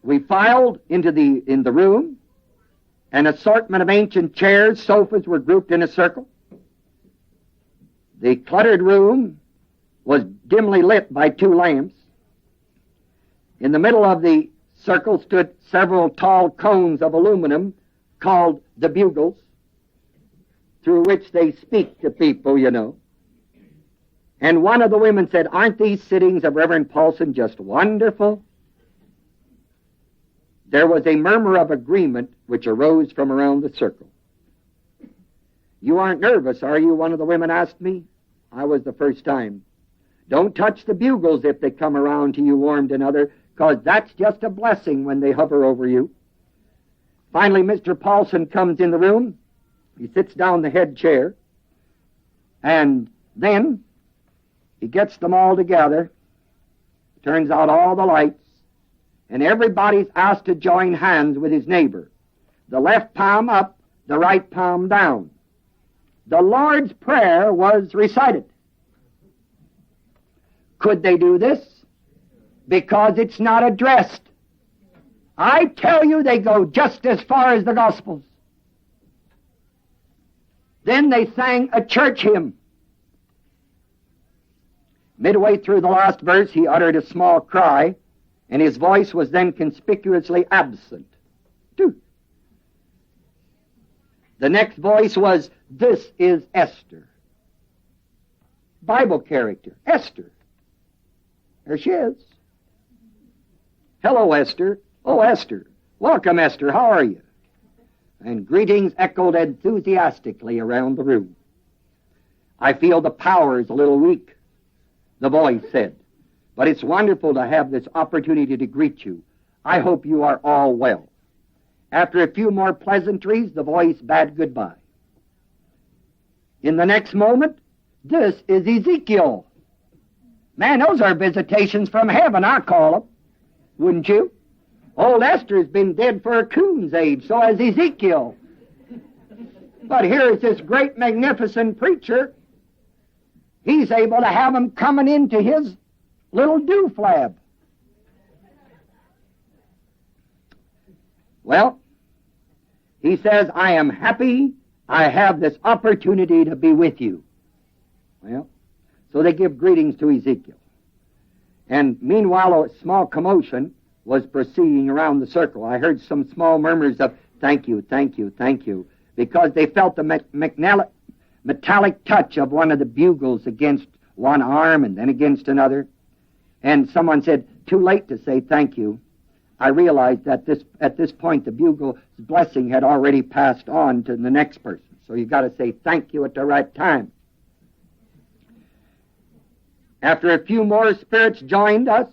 We filed in the room. An assortment of ancient chairs, sofas were grouped in a circle. The cluttered room was dimly lit by 2 lamps. In the middle of the circle stood several tall cones of aluminum called the bugles, through which they speak to people, you know. And one of the women said, "Aren't these sittings of Reverend Paulson just wonderful?" There was a murmur of agreement which arose from around the circle. "You aren't nervous, are you?" one of the women asked me. I was the first time. "Don't touch the bugles if they come around to you," warned another, "'cause that's just a blessing when they hover over you." Finally, Mr. Paulson comes in the room. He sits down the head chair, and then he gets them all together, turns out all the lights, and everybody's asked to join hands with his neighbor. The left palm up, the right palm down. The Lord's Prayer was recited. Could they do this? Because it's not addressed. I tell you, they go just as far as the Gospels. Then they sang a church hymn. Midway through the last verse, he uttered a small cry, and his voice was then conspicuously absent. The next voice was, "This is Esther." Bible character, Esther. There she is. "Hello, Esther." "Oh, Esther. Welcome, Esther. How are you?" And greetings echoed enthusiastically around the room. "I feel the power is a little weak," the voice said, "but it's wonderful to have this opportunity to greet you. I hope you are all well." After a few more pleasantries, the voice bade goodbye. In the next moment, "This is Ezekiel." Man, those are visitations from heaven, I call them. Wouldn't you? Old Esther's been dead for a coon's age, so has Ezekiel. But here is this great, magnificent preacher. He's able to have them coming into his little do-flab. Well, he says, "I am happy I have this opportunity to be with you." Well, so they give greetings to Ezekiel. And meanwhile, a small commotion was proceeding around the circle. I heard some small murmurs of "thank you, thank you, thank you," because they felt the metallic touch of one of the bugles against one arm and then against another. And someone said, "Too late to say thank you." I realized that at this point the bugle's blessing had already passed on to the next person. So you've got to say thank you at the right time. After a few more spirits joined us,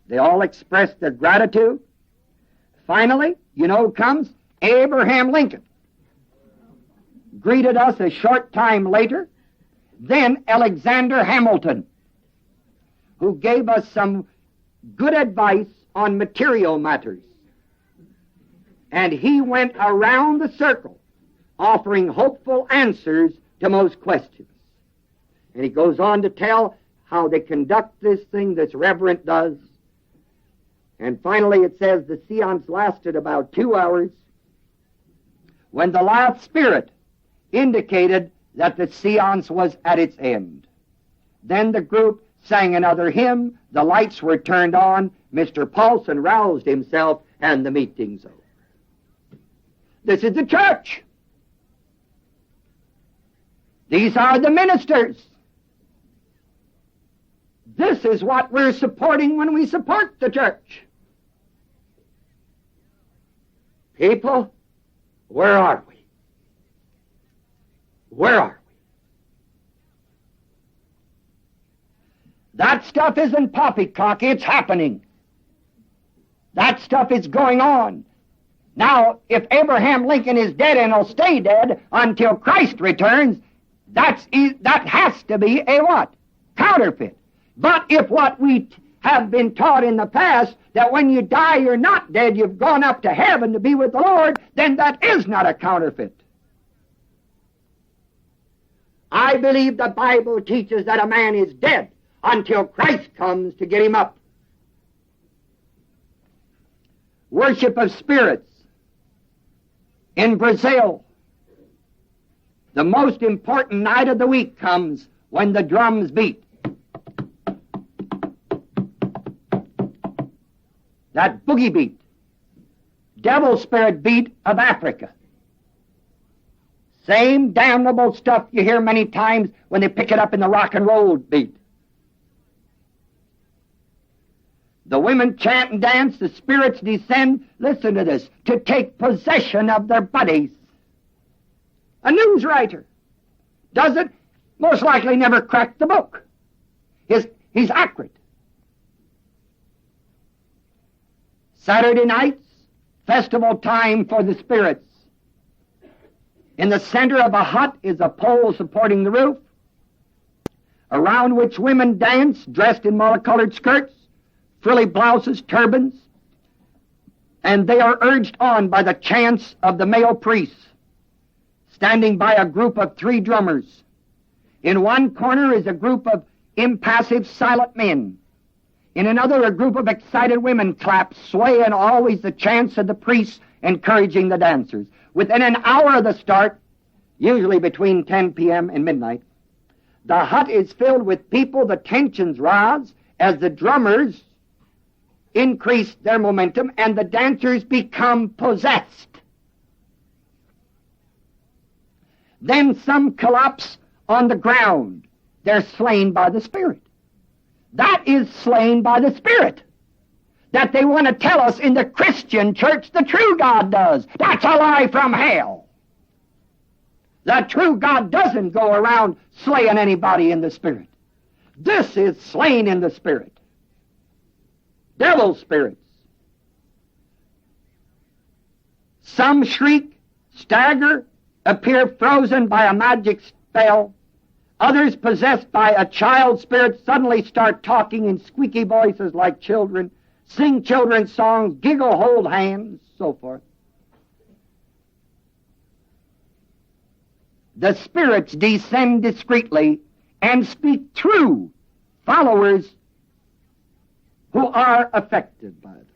they all expressed their gratitude. Finally, you know who comes? Abraham Lincoln greeted us a short time later. Then Alexander Hamilton, who gave us some good advice on material matters. And he went around the circle offering hopeful answers to most questions. And he goes on to tell how they conduct this thing, this reverend does. And finally it says the seance lasted about 2 hours, when the last spirit indicated that the seance was at its end. Then the group sang another hymn, the lights were turned on, Mr. Paulson roused himself, and the meeting's over. This is the church. These are the ministers. This is what we're supporting when we support the church. People, where are we? Where are we? That stuff isn't poppycock, it's happening. That stuff is going on. Now, if Abraham Lincoln is dead and will stay dead until Christ returns, that has to be a what? Counterfeit. But if what we have been taught in the past, that when you die you're not dead, you've gone up to heaven to be with the Lord, then that is not a counterfeit. I believe the Bible teaches that a man is dead until Christ comes to get him up. worship of spirits. In Brazil, the most important night of the week comes when the drums beat. That boogie beat, devil spirit beat of Africa. Same damnable stuff you hear many times when they pick it up in the rock and roll beat. The women chant and dance, the spirits descend, listen to this, to take possession of their bodies. A news writer does it, most likely never cracked the book. He's accurate. Saturday nights, festival time for the spirits. In the center of a hut is a pole supporting the roof, around which women dance, dressed in multicolored skirts, frilly blouses, turbans, and they are urged on by the chants of the male priests, standing by a group of 3 drummers. In one corner is a group of impassive, silent men. In another, a group of excited women clap, sway, and always the chants of the priests encouraging the dancers. Within an hour of the start, usually between 10 p.m. and midnight, the hut is filled with people. The tensions rise as the drummers increase their momentum and the dancers become possessed. Then some collapse on the ground. They're slain by the Spirit. That is slain by the Spirit that they want to tell us in the Christian church the true God does. That's a lie from hell. The true God doesn't go around slaying anybody in the Spirit. This is slain in the Spirit. Devil spirits. Some shriek, stagger, appear frozen by a magic spell. Others, possessed by a child spirit, suddenly start talking in squeaky voices like children, sing children's songs, giggle, hold hands, so forth. The spirits descend discreetly and speak through followers who are affected by it.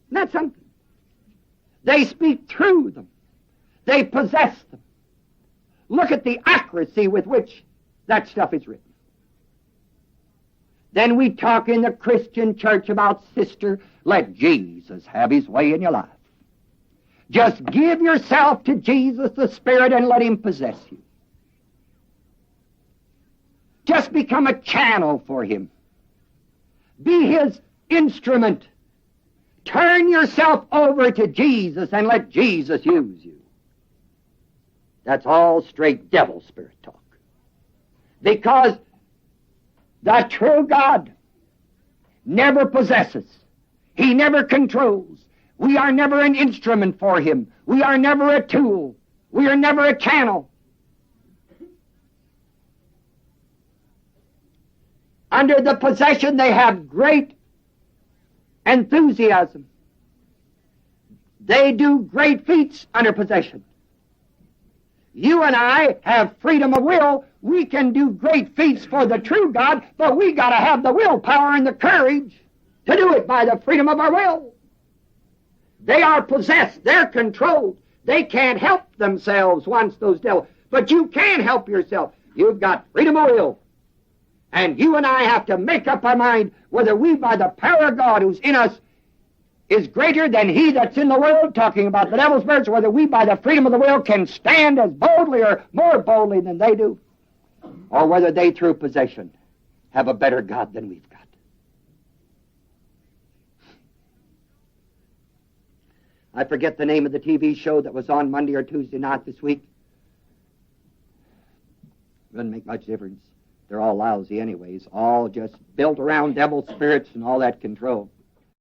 And that's something. They speak through them. They possess them. Look at the accuracy with which that stuff is written. Then we talk in the Christian church about, sister, let Jesus have his way in your life. Just give yourself to Jesus the Spirit and let him possess you. Just become a channel for him. Be his instrument. Turn yourself over to Jesus and let Jesus use you. That's all straight devil spirit talk. Because the true God never possesses. He never controls. We are never an instrument for him. We are never a tool. We are never a channel. Under the possession, they have great enthusiasm. They do great feats under possession. You and I have freedom of will. We can do great feats for the true God, but we got to have the willpower and the courage to do it by the freedom of our will. They are possessed. They're controlled. They can't help themselves once those devils. But you can help yourself. You've got freedom of will. And you and I have to make up our mind whether we, by the power of God who's in us, is greater than he that's in the world, talking about the devil's spirits, whether we, by the freedom of the will, can stand as boldly or more boldly than they do, or whether they, through possession, have a better God than we've got. I forget the name of the TV show that was on Monday or Tuesday night this week. Doesn't make much difference. They're all lousy anyways, all just built around devil spirits and all that control.